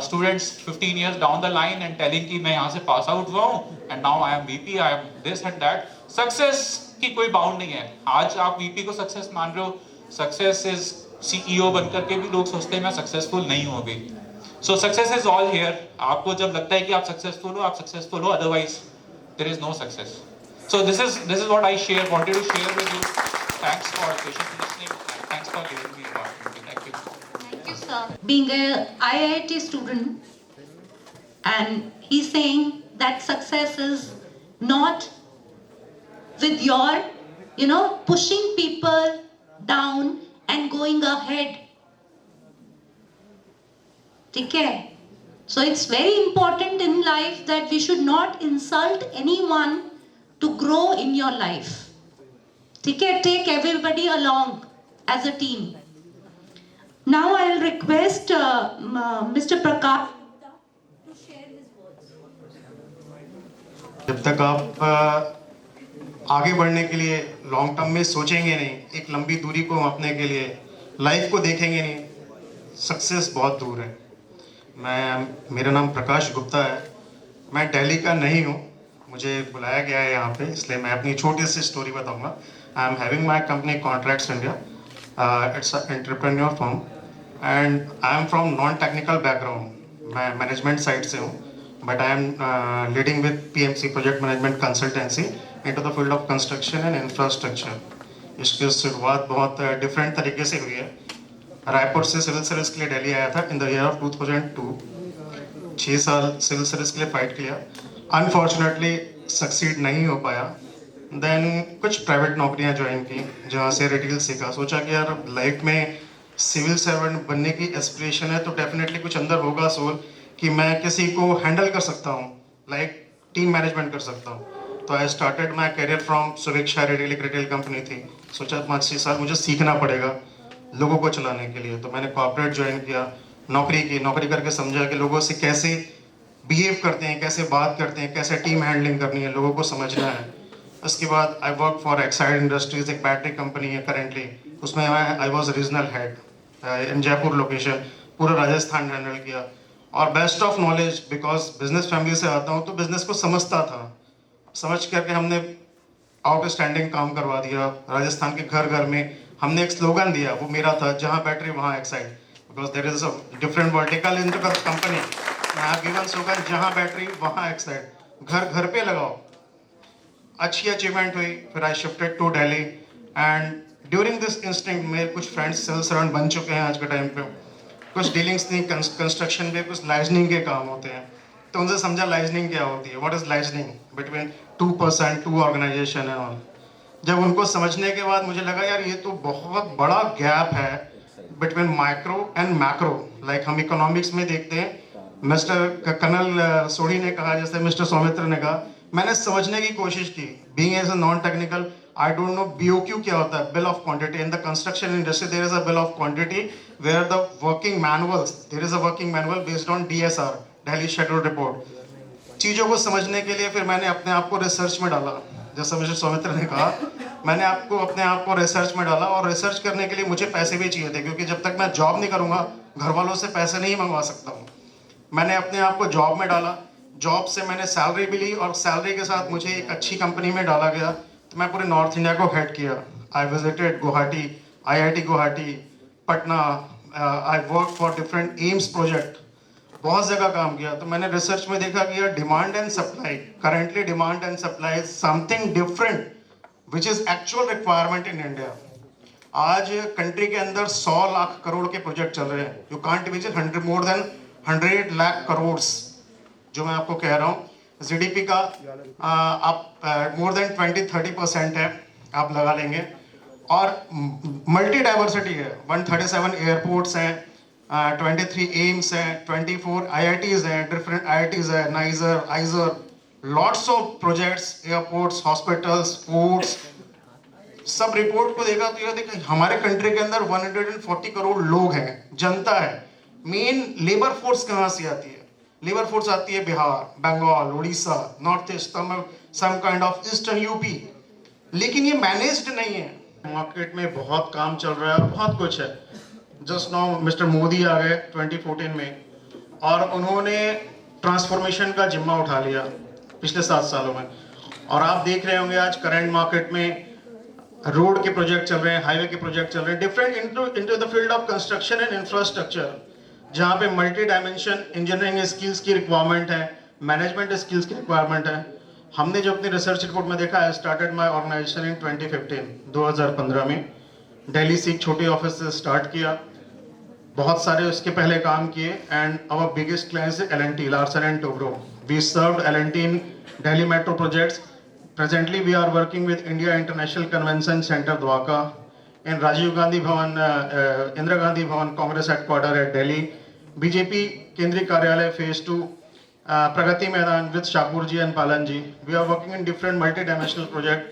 students 15 years down the line and telling कि मैं यहाँ से pass out हुआ हूँ and now I am VP, I am this and that. Success की कोई bound नहीं है. आज आप VP को success मान रहे हो, success is CEO बनकर के भी लोग सोचते हैं मैं successful नहीं हूँ अभी. So success is all here. आपको जब लगता है कि आप successful हो, otherwise there is no success. So this is what I wanted to share with you. Thanks for patiently listening and thanks for giving me the opportunity. Thank you. Thank you, sir. Being a IIT student, and he's saying that success is not with your, pushing people down and going ahead. Okay? So it's very important in life that we should not insult anyone to grow in your life. Okay? Take everybody along as a team. Now I'll request Mr. Prakash to share his words. जब तक आप आगे बढ़ने के लिए long term में सोचेंगे नहीं, एक लंबी दूरी को मापने के लिए लाइफ को देखेंगे नहीं, सक्सेस बहुत दूर है. मेरा नाम प्रकाश गुप्ता है. मैं दिल्ली का नहीं हूँ, मुझे बुलाया गया है यहाँ पे, इसलिए मैं अपनी छोटी सी स्टोरी बताऊँगा. I am having my company contracts India. It's a entrepreneur firm and I am from non technical background. मैं मैनेजमेंट साइड से हूँ, but I am leading with PMC project management consultancy into the field of construction and infrastructure. इसकी शुरुआत बहुत different तरीके से हुई है. रायपुर से सिविल सर्विस के लिए दिल्ली आया था इन द ईयर ऑफ 2002. 6 साल सिविल सर्विस के लिए फाइट किया. अनफॉर्चुनेटली सक्सीड नहीं हो पाया. देन कुछ प्राइवेट नौकरियां ज्वाइन की, जहाँ से रिटेल सीखा. सोचा कि यार लाइफ में सिविल सर्वेंट बनने की एस्पिरेशन है, तो डेफिनेटली कुछ अंदर होगा सोल कि मैं किसी को हैंडल कर सकता हूँ, लाइक टीम मैनेजमेंट कर सकता हूँ. तो I started my career from Subhiksha retail. एक रिटेल कंपनी थी. सोचा 5-6 साल मुझे सीखना पड़ेगा लोगों को चलाने के लिए. तो मैंने कॉर्पोरेट ज्वाइन किया, नौकरी करके समझा कि लोगों से कैसे बिहेव करते हैं, कैसे बात करते हैं, कैसे टीम हैंडलिंग करनी है, लोगों को समझना है. उसके बाद I work for Exide industries, एक बैटरी कंपनी है करेंटली. उसमें I was regional head in Jaipur location. पूरा राजस्थान हैंडल किया. और best of knowledge, because business family से आता हूँ तो बिजनेस को समझता था. समझ करके हमने आउटस्टैंडिंग काम करवा दिया. राजस्थान के घर घर में हमने एक स्लोगन दिया, वो मेरा था, जहाँ बैटरी वहाँ Exide, because there is a different vertical in the company. I have given slogan, जहाँ बैटरी वहाँ एक्साइड, घर घर पे लगाओ. अच्छी अचीवमेंट हुई. फिर I shifted to Delhi and during this instinct मेरे कुछ फ्रेंड्स सिविल सर्वेंट बन चुके हैं आज के टाइम पे. कुछ डीलिंग्स थी कंस्ट्रक्शन में, कुछ लाइजनिंग के काम होते हैं. तो उनसे समझा लाइजनिंग क्या होती है, what is liaisoning between 2% 2 organisation and all. जब उनको समझने के बाद मुझे लगा यार ये तो बहुत बड़ा गैप है between micro and macro. Like हम इकोनॉमिक्स में देखते हैं, मिस्टर कर्नल सोढ़ी ने कहा, जैसे मिस्टर सौमित्र ने कहा, मैंने समझने की कोशिश की. Being as a non technical, I don't know BOQ क्या होता है, bill of quantity. In the construction industry there is a bill of quantity where the working manuals, there is a working manual based on DSR, Delhi schedule report. चीज़ों को समझने के लिए फिर मैंने अपने आप को रिसर्च में डाला. जैसा मिस्टर सौमित्र ने कहा, मैंने अपने आप को रिसर्च में डाला. और रिसर्च करने के लिए मुझे पैसे भी चाहिए थे, क्योंकि जब तक मैं जॉब नहीं करूँगा घर वालों से पैसे नहीं मंगवा सकता हूँ. मैंने अपने आप को जॉब में डाला. जॉब से मैंने सैलरी भी ली और सैलरी के साथ मुझे एक अच्छी कंपनी में डाला गया. तो मैं पूरे नॉर्थ इंडिया को हेड किया. I visited Guwahati, IIT Guwahati, Patna. I work for different AIIMS project, बहुत जगह काम किया. तो मैंने रिसर्च में देखा कि यार demand and supply, currently demand and supply is something different which is actual requirement in India. आज कंट्री के अंदर 100 लाख करोड़ के प्रोजेक्ट चल रहे हैं. You can't imagine more than 100 lakh crore जो मैं आपको कह रहा हूँ. GDP का आप मोर देन 20-30% है, आप लगा लेंगे. और मल्टी डाइवर्सिटी है. 137 एयरपोर्ट्स हैं, 23 एम्स हैं, 24 IITs हैं, डिफरेंट IITs है, niger, आइजर, lots of projects, airports, hospitals, ports, सब रिपोर्ट को देखा तो ये देखा हमारे कंट्री के अंदर 140 करोड़ लोग हैं, जनता है। मेन लेबर फोर्स कहाँ से आती है? लेबर फोर्स आती है Bihar, Bengal, Orissa, north east, Tamil, some kind of eastern UP, लेकिन ये मैनेज्ड नहीं है। मार्केट में बहुत काम चल रहा है और बहुत कुछ है। जस्ट नाउ मिस्टर मोदी आ गए 2014 में और उन्होंने ट्रांसफॉर्मेशन का जिम्मा उठा लिया पिछले 7 सालों में, और आप देख रहे होंगे आज करंट मार्केट में रोड के प्रोजेक्ट चल रहे हैं, हाईवे के प्रोजेक्ट चल रहे हैं, different into the field of construction and infrastructure, जहाँ पे मल्टी डायमेंशन इंजीनियरिंग स्किल्स की रिक्वायरमेंट है, मैनेजमेंट स्किल्स की रिक्वायरमेंट है। हमने जो अपनी रिसर्च रिपोर्ट में देखा है, स्टार्टेड माय ऑर्गेनाइजेशन इन 2015 में दिल्ली से एक छोटे ऑफिस से स्टार्ट किया, बहुत सारे उसके पहले काम किए, and our biggest clients L&T, Larsen and Toubro. We served L&T in Delhi metro projects. Presently, we are working with India International Convention Center, Dwarka, and Rajiv Gandhi Bhavan, Indira Gandhi Bhavan, Congress headquarter at Delhi, BJP केंद्रीय कार्यालय Phase 2, Pragati Maidan with Shakur ji and Palan ji. We are working in different multi-dimensional project.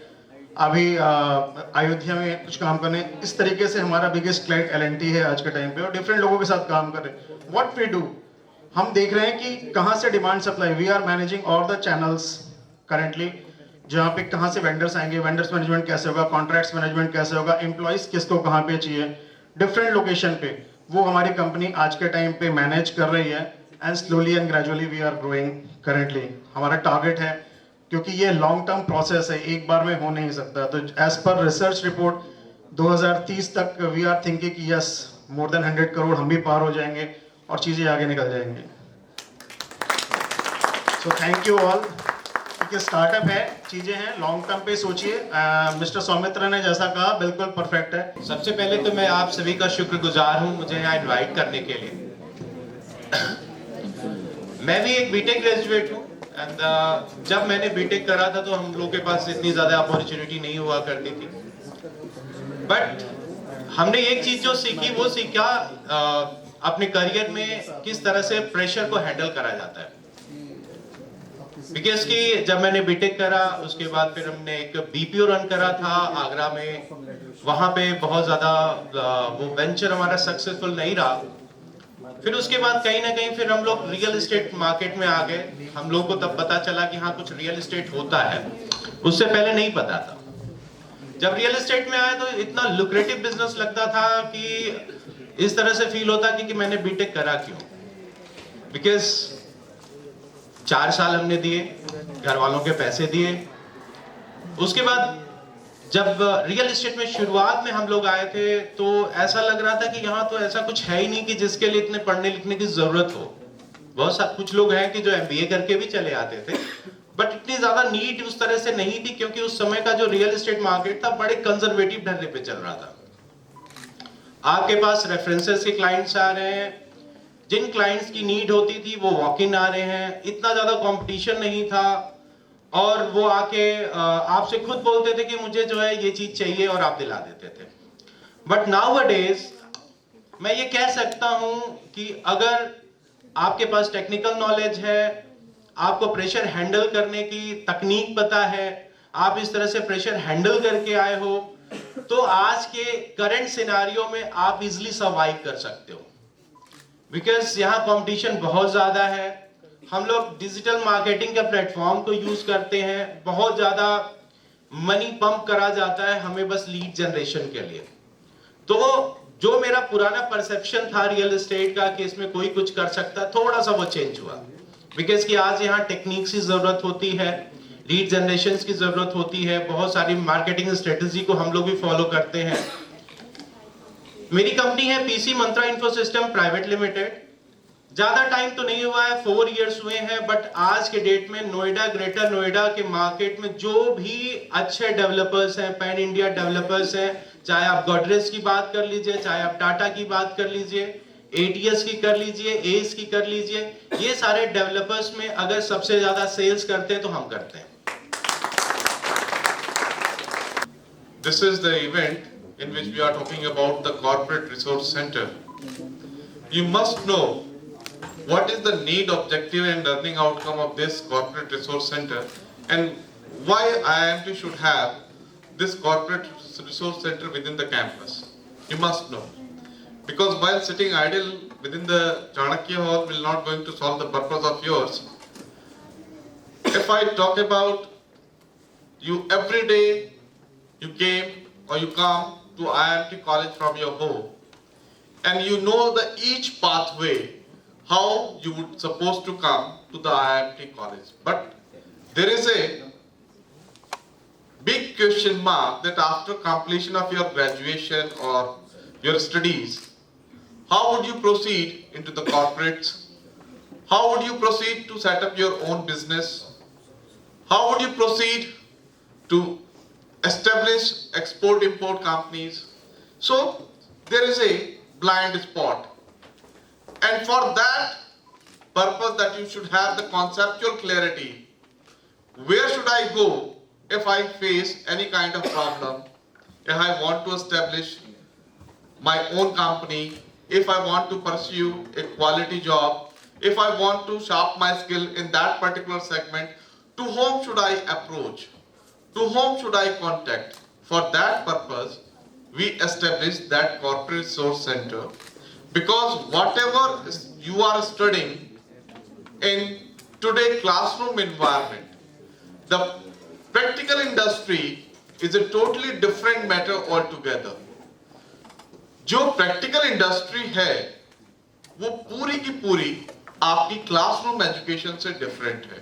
अभी अयोध्या में कुछ काम करने, इस तरीके से हमारा बिगेस्ट क्लाइंट L&T है आज के टाइम पे, और डिफरेंट लोगों के साथ काम कर रहे हैं। What we do, हम देख रहे हैं कि कहाँ से demand supply, we are managing all the channels currently, जहाँ पे कहाँ से वेंडर्स आएंगे, वेंडर्स मैनेजमेंट कैसे होगा, कॉन्ट्रैक्ट्स मैनेजमेंट कैसे होगा, एम्प्लॉइज किसको कहाँ पे चाहिए, डिफरेंट लोकेशन पे, वो हमारी कंपनी आज के टाइम पे मैनेज कर रही है, and slowly and gradually we are growing currently. हमारा टारगेट है, क्योंकि ये लॉन्ग टर्म प्रोसेस है, एक बार में हो नहीं सकता, तो एज पर रिसर्च रिपोर्ट 2030 तक वी आर थिंकिंग कि यस, मोर देन 100 करोड़ हम भी पार हो जाएंगे और चीज़ें आगे निकल जाएंगी। So thank you all. Startup है, चीजें हैं, लॉन्ग टर्म पे सोचिए। मिस्टर सौमित्र ने जैसा कहा बिल्कुल परफेक्ट है। सबसे पहले तो मैं आप सभी का शुक्रगुजार हूं मुझे यहाँ इनवाइट करने के लिए। मैं भी एक बीटेक ग्रेजुएट हूं, एंड जब मैंने बीटेक करा था तो हम लोग के पास इतनी ज्यादा अपॉर्चुनिटी नहीं हुआ करती थी, बट हमने एक चीज जो सीखी वो सीखा अपने करियर में किस तरह से प्रेशर को हैंडल करा जाता है। बिकॉज कि जब मैंने बीटेक करा उसके बाद फिर हमने एक बीपीओ रन करा था आगरा में, वहां पे बहुत ज्यादा वो वेंचर हमारा सक्सेसफुल नहीं रहा। फिर उसके बाद कहीं ना कहीं फिर हम लोग रियल एस्टेट मार्केट में आ गए। हम लोग को तब पता चला कि हाँ कुछ रियल एस्टेट होता है, उससे पहले नहीं पता था। जब रियल एस्टेट में आए तो इतना लुक्रेटिव बिजनेस लगता था कि इस तरह से फील होता कि मैंने बीटेक करा क्यों। बिकॉज 4 साल हमने दिए, घर वालों के पैसे दिए। उसके बाद जब रियल एस्टेट में शुरुआत में हम लोग आए थे तो ऐसा लग रहा था कि यहाँ तो ऐसा कुछ है ही नहीं कि जिसके लिए इतने पढ़ने लिखने की जरूरत हो। बहुत सारे कुछ लोग हैं कि जो एमबीए करके भी चले आते थे, बट इतनी ज्यादा नीड उस तरह से नहीं थी, क्योंकि उस समय का जो रियल एस्टेट मार्केट था बड़े कंजर्वेटिव ढर्रे पे चल रहा था। आपके पास रेफरेंसेस के क्लाइंट्स आ रहे हैं, जिन क्लाइंट्स की नीड होती थी वो वॉक इन आ रहे हैं, इतना ज्यादा कंपटीशन नहीं था, और वो आके आपसे खुद बोलते थे कि मुझे जो है ये चीज चाहिए और आप दिला देते थे। बट नाउअडेज मैं ये कह सकता हूं कि अगर आपके पास टेक्निकल नॉलेज है, आपको प्रेशर हैंडल करने की तकनीक पता है, आप इस तरह से प्रेशर हैंडल करके आए हो, तो आज के करंट सिनेरियो में आप इजिली सर्वाइव कर सकते हो। बिकॉज यहाँ कंपटीशन बहुत ज्यादा है। हम लोग डिजिटल मार्केटिंग के प्लेटफॉर्म को यूज करते हैं, बहुत ज्यादा मनी पंप करा जाता है हमें बस लीड जनरेशन के लिए। तो जो मेरा पुराना परसेप्शन था रियल एस्टेट का कि इसमें कोई कुछ कर सकता है, थोड़ा सा वो चेंज हुआ। बिकॉज कि आज यहाँ टेक्निक्स की जरूरत होती है, लीड जनरेशन की जरूरत होती है, बहुत सारी मार्केटिंग स्ट्रेटेजी को हम लोग भी फॉलो करते हैं। मेरी कंपनी है पीसी मंत्रा इन्फोसिस्टम प्राइवेट लिमिटेड। ज्यादा टाइम तो नहीं हुआ है, 4 इयर्स हुए हैं, बट आज के डेट में नोएडा, ग्रेटर नोएडा के मार्केट में जो भी अच्छे डेवलपर्स हैं, पैन इंडिया डेवलपर्स हैं, चाहे आप गोदरेज की बात कर लीजिए, चाहे आप टाटा की बात कर लीजिए, एटीएस की कर लीजिए, एस की कर लीजिए, ये सारे डेवलपर्स में अगर सबसे ज्यादा सेल्स करते हैं तो हम करते हैं। This is the event in which we are talking about the Corporate Resource Center. You must know what is the need, objective and learning outcome of this corporate resource center, and why IIMT should have this corporate resource center within the campus. You must know. Because while sitting idle within the Chanakya hall will not going to solve the purpose of yours. If I talk about you every day, you came or you come to IIMT college from your home, and you know the each pathway how you would supposed to come to the IIMT college. But there is a big question mark that after completion of your graduation or your studies, how would you proceed into the corporates? How would you proceed to set up your own business? How would you proceed to establish export-import companies? So there is a blind spot. And for that purpose that you should have the conceptual clarity, where should I go if I face any kind of problem, if I want to establish my own company, if I want to pursue a quality job, if I want to sharpen my skill in that particular segment, to whom should I approach? To whom should I contact? For that purpose, we established that corporate resource center, because whatever you are studying in today's classroom environment, the practical industry is a totally different matter altogether. जो practical industry है वो पूरी की पूरी आपकी classroom education से different है.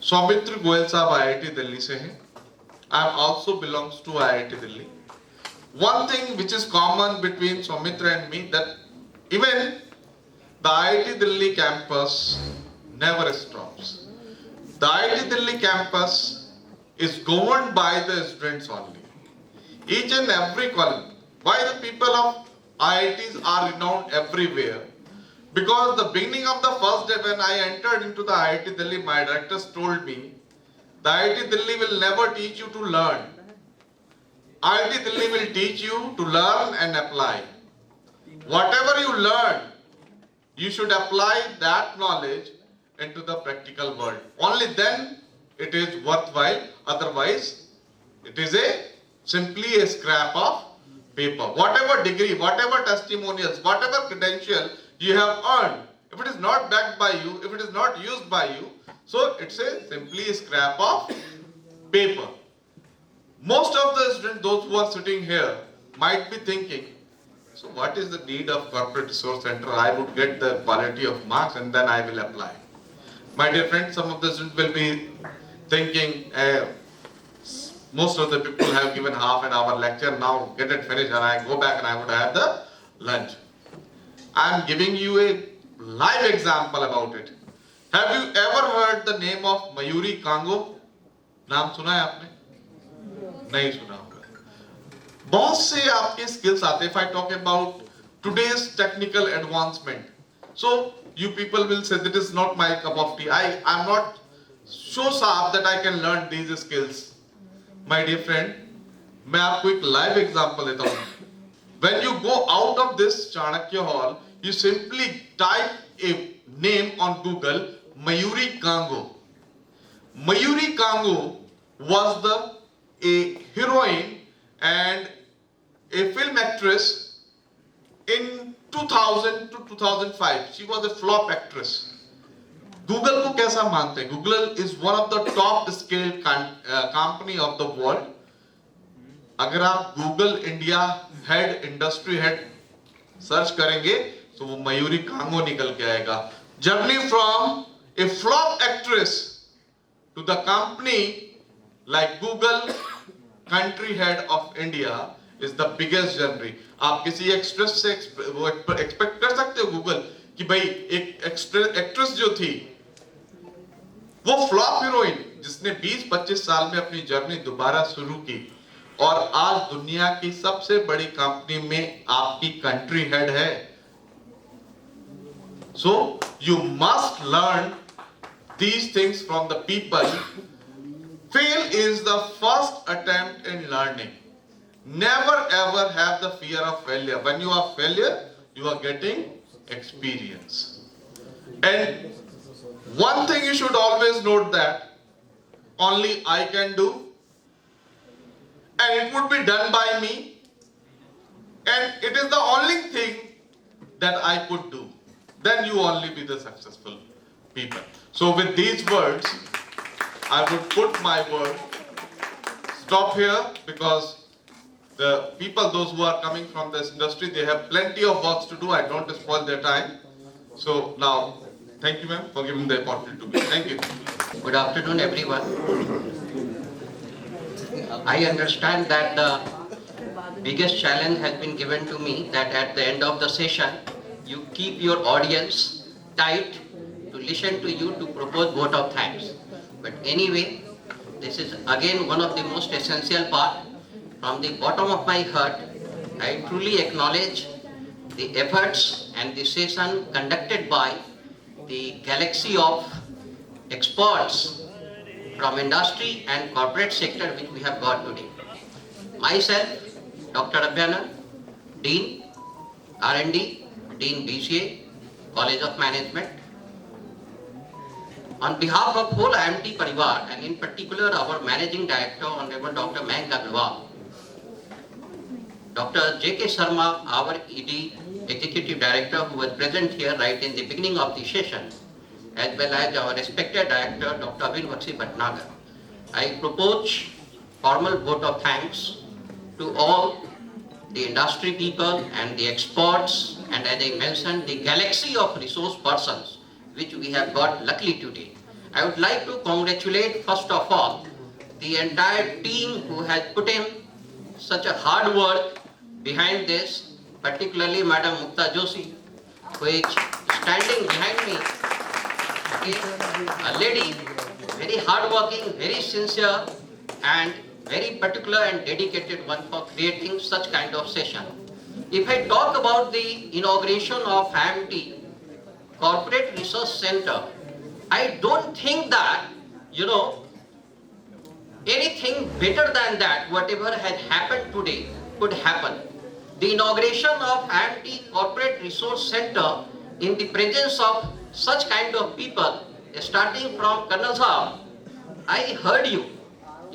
सौमित्र गोयल साहब आईआईटी दिल्ली से हैं. I also belongs to IIT Delhi. One thing which is common between Soumitra and me, that even the IIT Delhi campus never stops. The IIT Delhi campus is governed by the students only. Each and every college. Why the people of IITs are renowned everywhere? Because the beginning of the first day when I entered into the IIT Delhi, my directors told me, the IIT Delhi will never teach you to learn. IIT Delhi will teach you to learn and apply. Whatever you learn, you should apply that knowledge into the practical world. Only then it is worthwhile. Otherwise, it is simply a scrap of paper. Whatever degree, whatever testimonials, whatever credential you have earned, if it is not backed by you, if it is not used by you, so it's simply a scrap of paper. Most of the students, those who are sitting here, might be thinking, so what is the need of corporate resource center? I would get the quality of marks and then I will apply. My dear friends, some of the students will be thinking, most of the people have given half an hour lecture, now get it finished and I go back and I would have the lunch. I am giving you a live example about it. Have you ever heard the name of Mayuri Kango? नाम सुना है आपने? नहीं सुना होगा. बहुत से आपके skills आते हैं. If I talk about today's technical advancement, so you people will say that is not my cup of tea. I am not so sharp that I can learn these skills. My dear friend, मैं आपको एक live example देता हूँ. When you go out of this Chanakya hall, you simply type a name on Google, Mayuri Kango. Mayuri Kango was a heroine and a film actress in 2000 to 2005. She was a flop actress. Google को कैसा मानते हैं? Google is one of the top scale company of the world. अगर आप Google India head, industry head search करेंगे तो वो Mayuri Congo निकल के आएगा. Journey from a flop actress to the company like Google country head of India is the biggest journey. आप किसी एक्ट्रेस से एक्सपेक्ट कर सकते हो Google कि भाई एक एक्ट्रेस जो थी वो फ्लॉप हीरोइन जिसने 20-25 साल में अपनी जर्नी दोबारा शुरू की और आज दुनिया की सबसे बड़ी कंपनी में आपकी कंट्री हेड है. So you must learn these things from the people. Fail is the first attempt in learning. Never ever have the fear of failure. When you are failure, you are getting experience. And one thing you should always note that only I can do, and it would be done by me, and it is the only thing that I could do. Then you only be the successful people. So with these words, I would put my word, stop here, because the people, those who are coming from this industry, they have plenty of works to do. I don't want to spoil their time. So now, thank you, ma'am, for giving the opportunity to me. Thank you. Good afternoon, everyone. I understand that the biggest challenge has been given to me, that at the end of the session, you keep your audience tight to listen to you to propose vote of thanks. But anyway, this is again one of the most essential part. From the bottom of my heart, I truly acknowledge the efforts and the session conducted by the galaxy of experts from industry and corporate sector which we have got today. Myself, Dr. Abhyanan, Dean, R&D, Dean BCA, College of Management. On behalf of whole IIMT Parivar, and in particular our Managing Director, Honorable Dr. Mayank Agarwal, Dr. J.K. Sharma, our ED, Executive Director, who was present here right in the beginning of the session, as well as our respected Director, Dr. Abhin Bakshi Bhatnagar, I propose formal vote of thanks to all the industry people and the experts, and as I mentioned, the galaxy of resource persons which we have got luckily today. I would like to congratulate first of all the entire team who has put in such a hard work behind this, particularly Madam Mukta Joshi, who is standing behind me. A lady, very hardworking, very sincere, and very particular and dedicated one for creating such kind of session. If I talk about the inauguration of IIMT Corporate Research Center, I don't think that, anything better than that, whatever has happened today, could happen. The inauguration of IIMT Corporate Resource Center in the presence of such kind of people, starting from Colonel Saab, I heard you.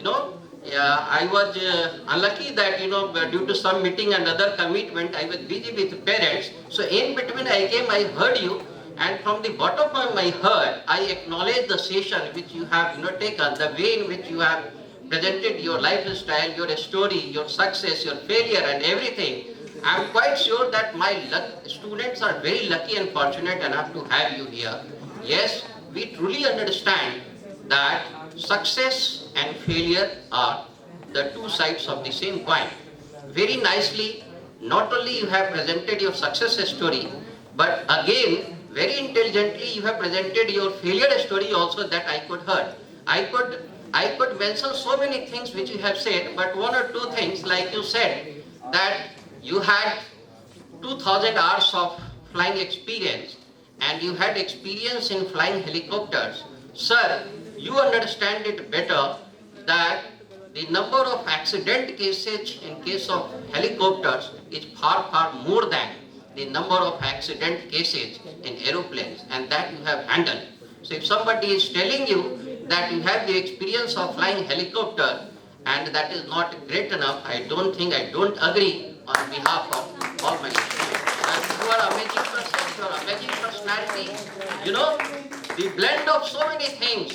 I was unlucky that, due to some meeting and other commitment, I was busy with parents. So in between I came, I heard you. And from the bottom of my heart, I acknowledge the session which you have taken, the way in which you have presented your lifestyle, your story, your success, your failure and everything. I am quite sure that my students are very lucky and fortunate enough to have you here. Yes, we truly understand that success and failure are the two sides of the same coin. Very nicely, not only you have presented your success story, but again, very intelligently you have presented your failure story also that I could heard. I could mention so many things which you have said, but one or two things, like you said that you had 2000 hours of flying experience and you had experience in flying helicopters. Sir, you understand it better that the number of accident cases in case of helicopters is far, far more than the number of accident cases in aeroplanes, and that you have handled. So if somebody is telling you that you have the experience of flying helicopter and that is not great enough, I don't agree on behalf of all my students. And you are amazing person, you are amazing personality. The blend of so many things